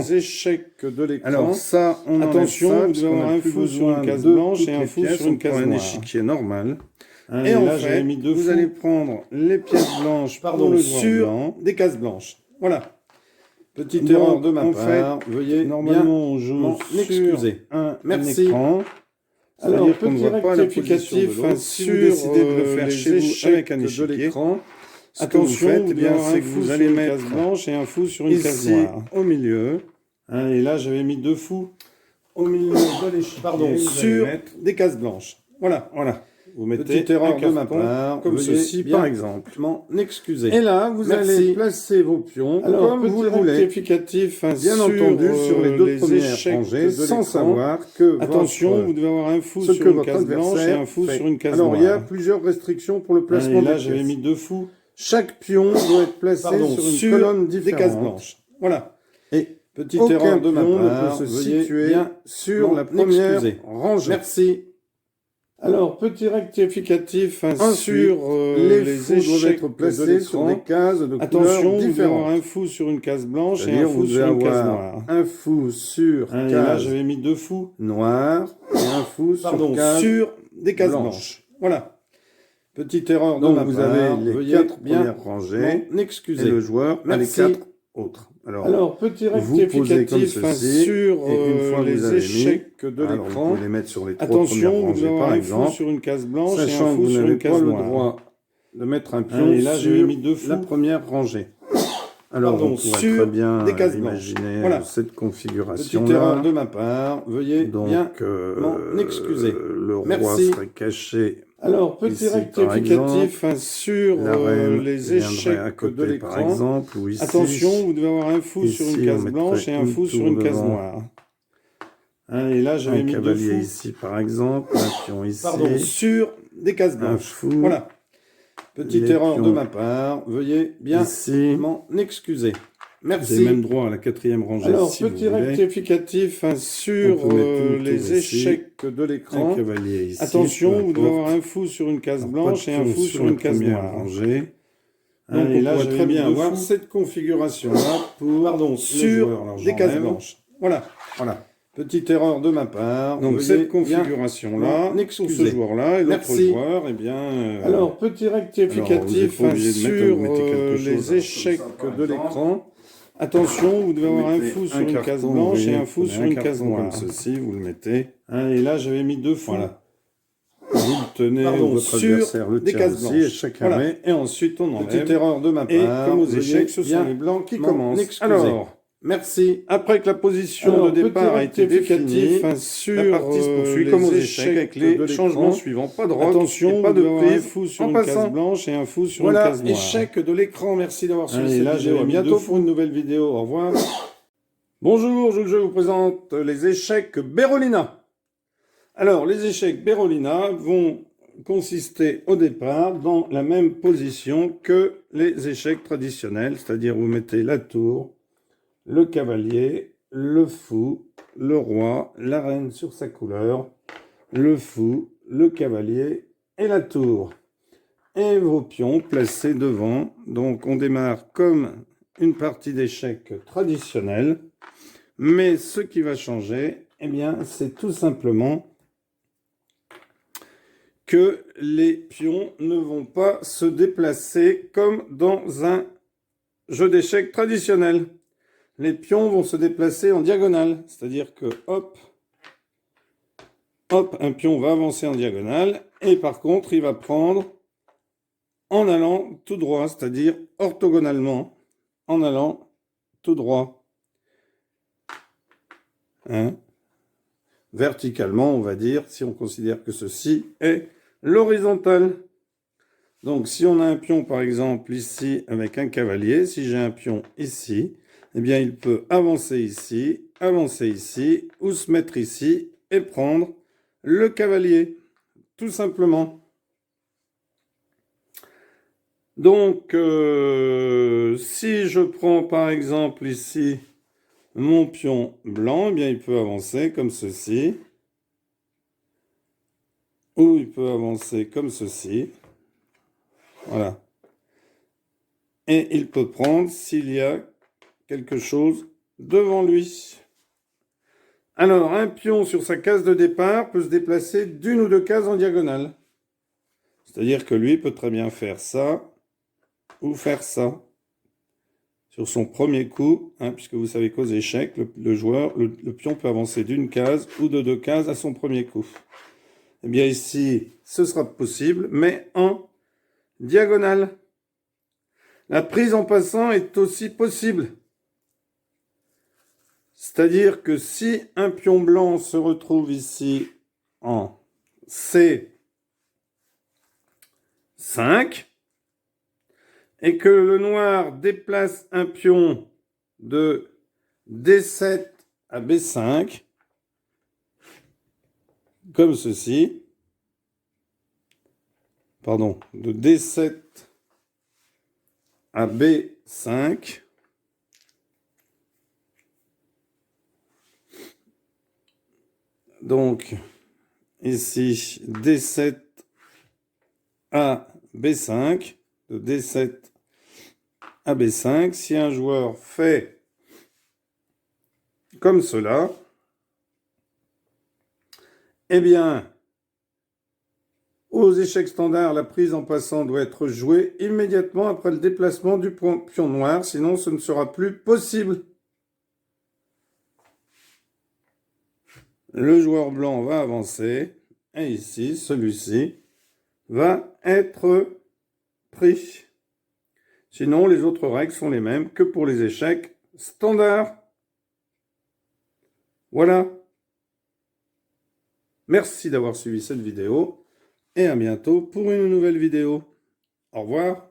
les échecs de l'écran. Alors ça, on attention, ça, vous devez avoir un fou sur une case blanche et un fou sur une case noire. Un échiquier normal. Hein, et en là, fait, mis deux vous fous. allez prendre les pièces blanches sur blanc. des cases blanches. Voilà. Petite Donc, erreur de ma en part. Veuillez normalement, on joue sur un Merci. écran. Alors, petit rectificatif si vous décidez de le faire chez vous avec un échiquier de l'écran. Attention, vous devez avoir un fou vous sur allez une mettre case blanche et un fou sur une case ici noire. au milieu. Hein, et là, j'avais mis deux fous Au milieu de l'échiquier. sur des cases blanches. Voilà. Voilà. Vous mettez Petite erreur de ma carton part, comme ceci, bien par exemple. m'en excuser. Et là, vous allez placer vos pions alors, comme vous le voulez. Rectificatif, Bien entendu, sur les deux premières rangées, sans savoir que attention, vous devez avoir un fou sur une case blanche et un fou sur une case noire. noire. Alors, il y a plusieurs restrictions pour le placement et là, des j'avais pièces. mis deux fous. Chaque pion doit être placé sur une colonne différente. Des cases blanches. Voilà. Et petite aucun erreur de ma pion part, ne peut se veuillez situer bien sur la première rangée. Merci. Alors, petit rectificatif Ensuite, sur les fous doivent échecs être placés sur des cases de attention, couleurs vous devez avoir différentes. un fou sur une case blanche et un C'est-à-dire, fou vous devez sur une case avoir noire. un fou sur Hein, et là, case j'avais mis deux fous noire et un fou sur case sur des cases blanches. blanches. Voilà. Petite erreur de Donc ma vous part. avez les Veuillez 4 bien premières rangées m'excuser. et le joueur a les Merci. 4 autres. Alors, petit vous posez comme rectificatif ceci, sur et une fois que vous les avez échecs de alors vous l'écran. pouvez les mettre sur les 3 Attention, premières vous rangées devez avoir par un exemple, fou sur une case blanche et un sachant que fou vous sur n'avez une pas case le noire. droit de mettre un pion et là, j'avais sur mis deux fous. la première rangée. Alors Pardon, on pourrait sur très bien des cases blanches. imaginer Voilà. cette configuration Petite erreur de ma part, veuillez Donc bien m'en excuser. le roi Merci. serait caché. Alors, petit Ici, par rectificatif sur La reine les viendrait échecs à de côté par l'écran. exemple, ou ici. Attention, vous devez avoir un fou Ici, sur une case on blanche et un mettrait fou une sur tour une case devant. noire. Hein, et là, j'avais Un mis deux cavalier fous ici par exemple, un pion ici, sur des cases un blanches. fou, Voilà. Petite les erreur de pions ma part, veuillez bien ici. m'en excuser. Vous avez Merci. même droit à la 4e rangée Alors, si petit vous voulez. rectificatif sur On peut mettre une tour les ici, échecs de Un l'écran. cavalier ici. Attention, peu vous devez importe. avoir un fou sur une case Alors, blanche pas et de un pion fou sur la une case première noire. rangée. Donc, et on là, pourrait j'avais très mis bien deux avoir fous cette configuration-là sur sur des cases blanches. Voilà. Voilà. Petite erreur de ma part. Donc Veuillez cette bien configuration-là, m'en pour excuser. ce joueur-là et l'autre Merci. joueur, eh bien... Alors, petit rectificatif Alors, vous êtes pas obligé de mettre, sur vous mettez quelque chose, les alors, échecs comme ça, par de exemple. l'écran. Attention, vous devez avoir un mettez fou sur un une carton, case blanche oui, et un fou prenez sur un une carton case noire. comme ceci, vous le mettez. Hein, et là, j'avais mis deux fous Voilà. Vous le tenez, votre sur adversaire le des tient cases aussi, et blanches. chacun Voilà. met. Et ensuite, on enlève. Petite erreur de ma part. Et comme aux veuillez échecs, ce bien sont les blancs qui m'en commencent. excuser. Alors, Merci. après que la position Alors, de départ a été petit rectificatif définie, sur la partie se poursuit les comme aux échecs échecs avec de les l'écran. changements suivants. Pas de rock, Attention, et pas de vous devez avoir un prise fou sur en une passant. case blanche et un fou sur Voilà, une case noire. échec de l'écran. Merci d'avoir suivi Et cette là, vidéo. À j'avais mis bientôt deux pour une nouvelle vidéo. Au revoir. Bonjour, je vous présente les échecs Berolina. Alors, les échecs Berolina vont consister au départ dans la même position que les échecs traditionnels, c'est-à-dire vous mettez la tour, le cavalier, le fou, le roi, la reine sur sa couleur, le fou, le cavalier et la tour. Et vos pions placés devant. Donc on démarre comme une partie d'échecs traditionnelle, mais ce qui va changer, eh bien, c'est tout simplement que les pions ne vont pas se déplacer comme dans un jeu d'échecs traditionnel. Les pions vont se déplacer en diagonale, c'est-à-dire que hop, hop, un pion va avancer en diagonale, et par contre, il va prendre en allant tout droit, c'est-à-dire orthogonalement, en allant tout droit. Hein? Verticalement, on va dire, si on considère que ceci est l'horizontale. Donc, si on a un pion, par exemple, ici, avec un cavalier, si j'ai un pion ici, eh bien, il peut avancer ici, ou se mettre ici, et prendre le cavalier, tout simplement. Donc, si je prends, par exemple, ici, mon pion blanc, eh bien, il peut avancer comme ceci, ou il peut avancer comme ceci. Voilà. Et il peut prendre s'il y a quelque chose devant lui. Alors, un pion sur sa case de départ peut se déplacer d'une ou deux cases en diagonale. C'est-à-dire que lui peut très bien faire ça ou faire ça sur son premier coup, hein, puisque vous savez qu'aux échecs, le pion peut avancer d'une case ou de deux cases à son premier coup. Eh bien ici, ce sera possible, mais en diagonale. La prise en passant est aussi possible. C'est-à-dire que si un pion blanc se retrouve ici en C5 et que le noir déplace un pion de D7 à B5, comme ceci, pardon, de D7 à B5, donc ici D7 à B5, de D7 à B5, si un joueur fait comme cela, eh bien, aux échecs standards, la prise en passant doit être jouée immédiatement après le déplacement du pion noir, sinon ce ne sera plus possible. Le joueur blanc va avancer, et ici, celui-ci va être pris. Sinon, les autres règles sont les mêmes que pour les échecs standards. Voilà. Merci d'avoir suivi cette vidéo, et à bientôt pour une nouvelle vidéo. Au revoir.